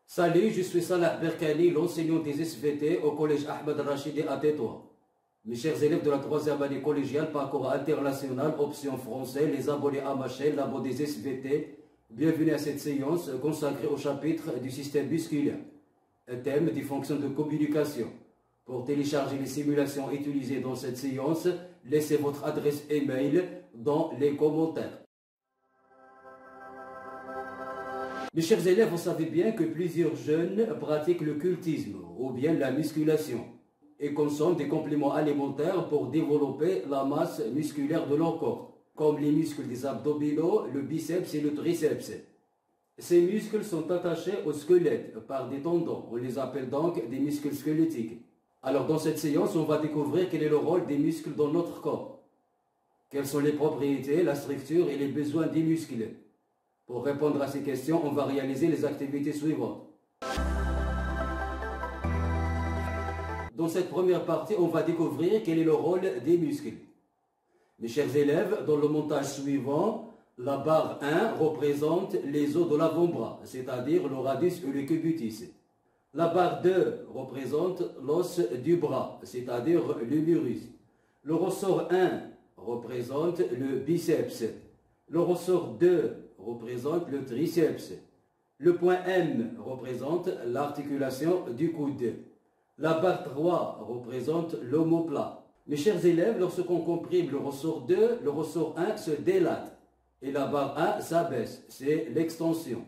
Salut, je suis Salah Berkali, l'enseignant des SVT au collège Ahmed Rachidi à Tétouan. Mes chers élèves de la 3e année collégiale, parcours international, option français, les abonnés à ma chaîne, labo des SVT, bienvenue à cette séance consacrée au chapitre du système musculaire, un thème des fonctions de communication. Pour télécharger les simulations utilisées dans cette séance, laissez votre adresse email dans les commentaires. Mes chers élèves, vous savez bien que plusieurs jeunes pratiquent le cultisme ou bien la musculation et consomment des compléments alimentaires pour développer la masse musculaire de leur corps, comme les muscles des abdominaux, le biceps et le triceps. Ces muscles sont attachés au squelette par des tendons, on les appelle donc des muscles squelettiques. Alors dans cette séance, on va découvrir quel est le rôle des muscles dans notre corps. Quelles sont les propriétés, la structure et les besoins des muscles. Pour répondre à ces questions, on va réaliser les activités suivantes. Dans cette première partie, on va découvrir quel est le rôle des muscles. Mes chers élèves, dans le montage suivant, la barre 1 représente les os de l'avant-bras, c'est-à-dire le radius et le cubitus. La barre 2 représente l'os du bras, c'est-à-dire l'humérus. Le ressort 1 représente le biceps. Le ressort 2 représente le triceps. Le point M représente l'articulation du coude. La barre 3 représente l'omoplate. Mes chers élèves, lorsqu'on comprime le ressort 2, le ressort 1 se délate et la barre 1 s'abaisse, c'est l'extension.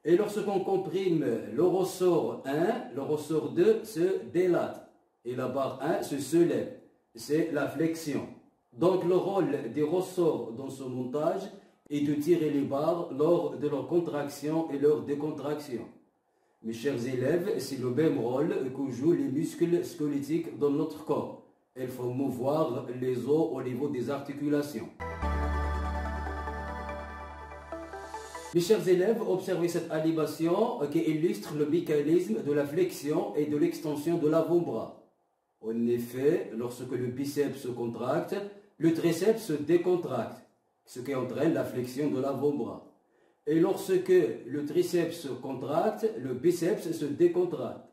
Et lorsqu'on comprime le ressort 1, le ressort 2 se délate et la barre 1 se soulève, c'est la flexion. Donc le rôle des ressorts dans ce montage est de tirer les barres lors de leur contraction et leur décontraction. Mes chers élèves, c'est le même rôle que jouent les muscles squelettiques dans notre corps. Il faut mouvoir les os au niveau des articulations. Mes chers élèves, observez cette animation qui illustre le mécanisme de la flexion et de l'extension de l'avant-bras. En effet, lorsque le biceps se contracte, le triceps se décontracte, ce qui entraîne la flexion de l'avant-bras. Et lorsque le triceps se contracte, le biceps se décontracte,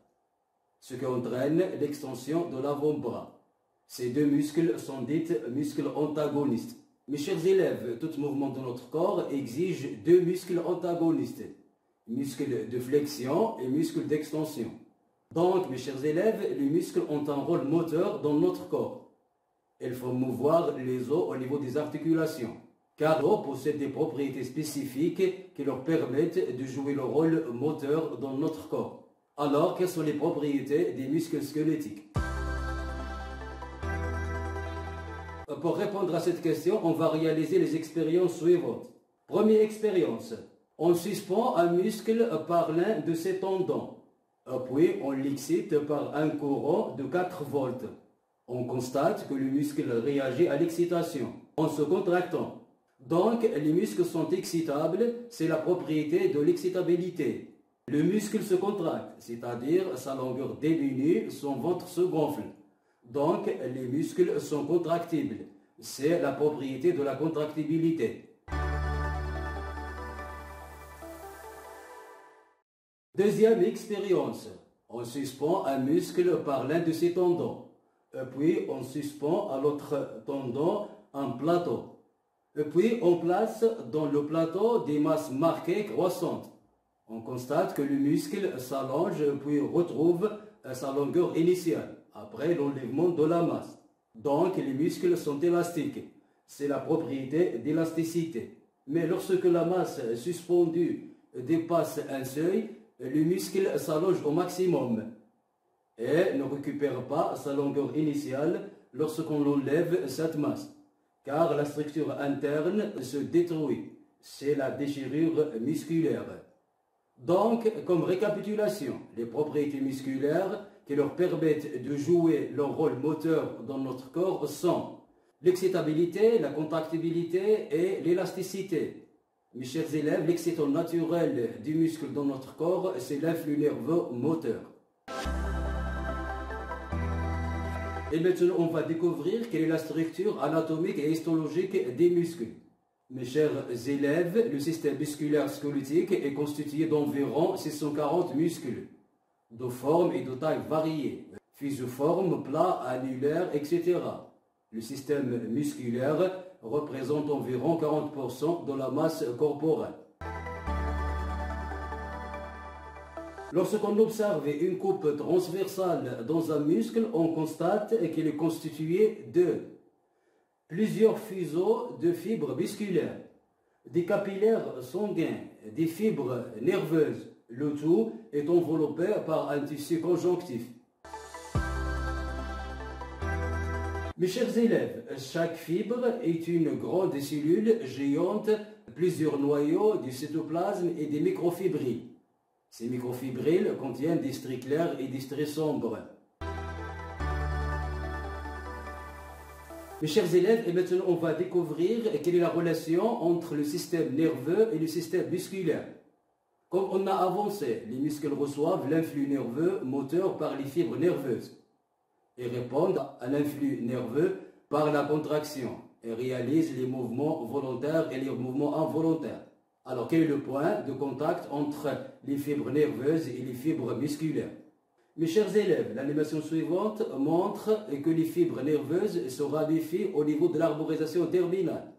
ce qui entraîne l'extension de l'avant-bras. Ces deux muscles sont dits muscles antagonistes. Mes chers élèves, tout mouvement de notre corps exige deux muscles antagonistes, muscles de flexion et muscles d'extension. Donc, mes chers élèves, les muscles ont un rôle moteur dans notre corps. Il faut mouvoir les os au niveau des articulations, car l'os possède des propriétés spécifiques qui leur permettent de jouer le rôle moteur dans notre corps. Alors, quelles sont les propriétés des muscles squelettiques? Pour répondre à cette question, on va réaliser les expériences suivantes. Première expérience, on suspend un muscle par l'un de ses tendons, puis on l'excite par un courant de 4 volts. On constate que le muscle réagit à l'excitation en se contractant. Donc, les muscles sont excitables, c'est la propriété de l'excitabilité. Le muscle se contracte, c'est-à-dire sa longueur diminue, son ventre se gonfle. Donc, les muscles sont contractibles, c'est la propriété de la contractibilité. Deuxième expérience, on suspend un muscle par l'un de ses tendons. Puis on suspend à l'autre tendon un plateau. Puis on place dans le plateau des masses marquées croissantes. On constate que le muscle s'allonge puis retrouve sa longueur initiale après l'enlèvement de la masse. Donc les muscles sont élastiques. C'est la propriété d'élasticité. Mais lorsque la masse suspendue dépasse un seuil, le muscle s'allonge au maximum et ne récupère pas sa longueur initiale lorsqu'on enlève cette masse, car la structure interne se détruit. C'est la déchirure musculaire. Donc, comme récapitulation, les propriétés musculaires qui leur permettent de jouer leur rôle moteur dans notre corps sont l'excitabilité, la contractibilité et l'élasticité. Mes chers élèves, l'excitant naturel du muscle dans notre corps, c'est l'influx nerveux moteur. Et maintenant, on va découvrir quelle est la structure anatomique et histologique des muscles. Mes chers élèves, le système musculaire squelettique est constitué d'environ 640 muscles, de forme et de taille variées, fusiformes, plats, annulaires, etc. Le système musculaire représente environ 40% de la masse corporelle. Lorsqu'on observe une coupe transversale dans un muscle, on constate qu'il est constitué de plusieurs fuseaux de fibres musculaires, des capillaires sanguins, des fibres nerveuses. Le tout est enveloppé par un tissu conjonctif. Mes chers élèves, chaque fibre est une grande cellule géante, plusieurs noyaux du cytoplasme et des microfibrilles. Ces microfibrilles contiennent des stries clairs et des stries sombres. Mes chers élèves, et maintenant on va découvrir quelle est la relation entre le système nerveux et le système musculaire. Comme on a avancé, les muscles reçoivent l'influx nerveux moteur par les fibres nerveuses et répondent à l'influx nerveux par la contraction et réalisent les mouvements volontaires et les mouvements involontaires. Alors quel est le point de contact entre les fibres nerveuses et les fibres musculaires? Mes chers élèves, l'animation suivante montre que les fibres nerveuses se ramifient au niveau de l'arborisation terminale.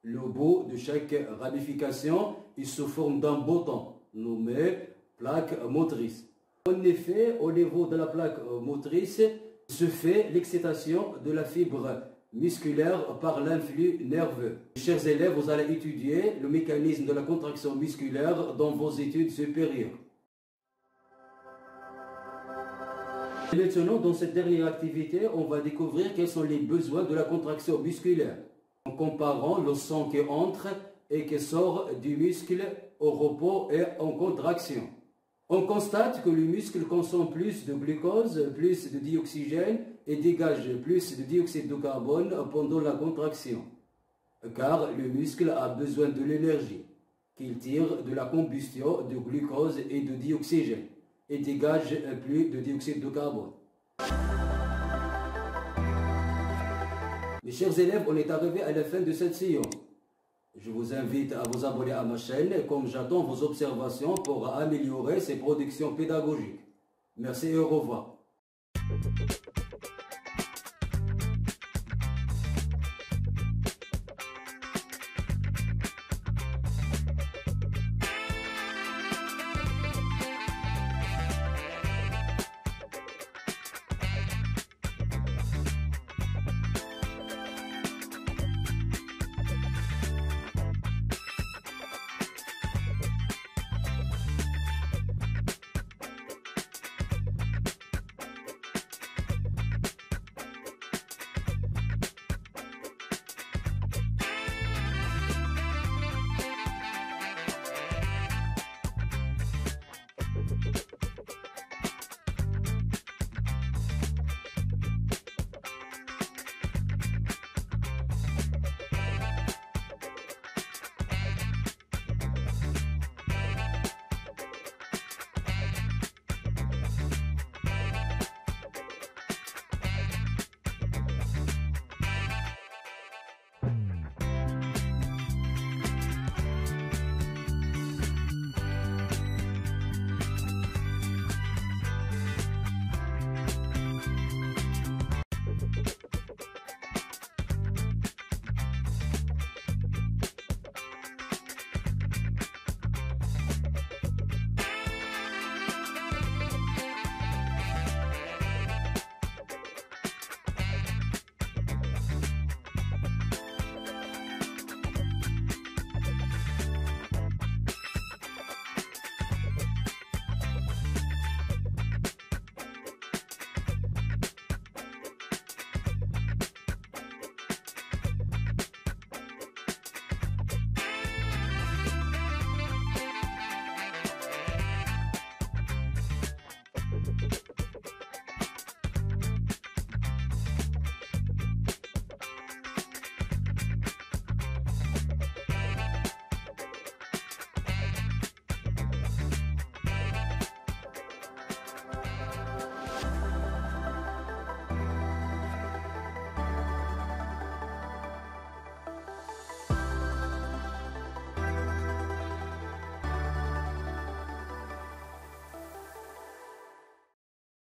Le bout de chaque ramification est sous forme d'un bouton nommé plaque motrice. En effet, au niveau de la plaque motrice se fait l'excitation de la fibre musculaire par l'influx nerveux. Mes chers élèves, vous allez étudier le mécanisme de la contraction musculaire dans vos études supérieures. Et maintenant, dans cette dernière activité, on va découvrir quels sont les besoins de la contraction musculaire en comparant le sang qui entre et qui sort du muscle au repos et en contraction. On constate que le muscle consomme plus de glucose, plus de dioxygène et dégage plus de dioxyde de carbone pendant la contraction, car le muscle a besoin de l'énergie qu'il tire de la combustion de glucose et de dioxygène et dégage plus de dioxyde de carbone. Mes chers élèves, on est arrivé à la fin de cette séance. Je vous invite à vous abonner à ma chaîne, comme j'attends vos observations pour améliorer ces productions pédagogiques. Merci et au revoir.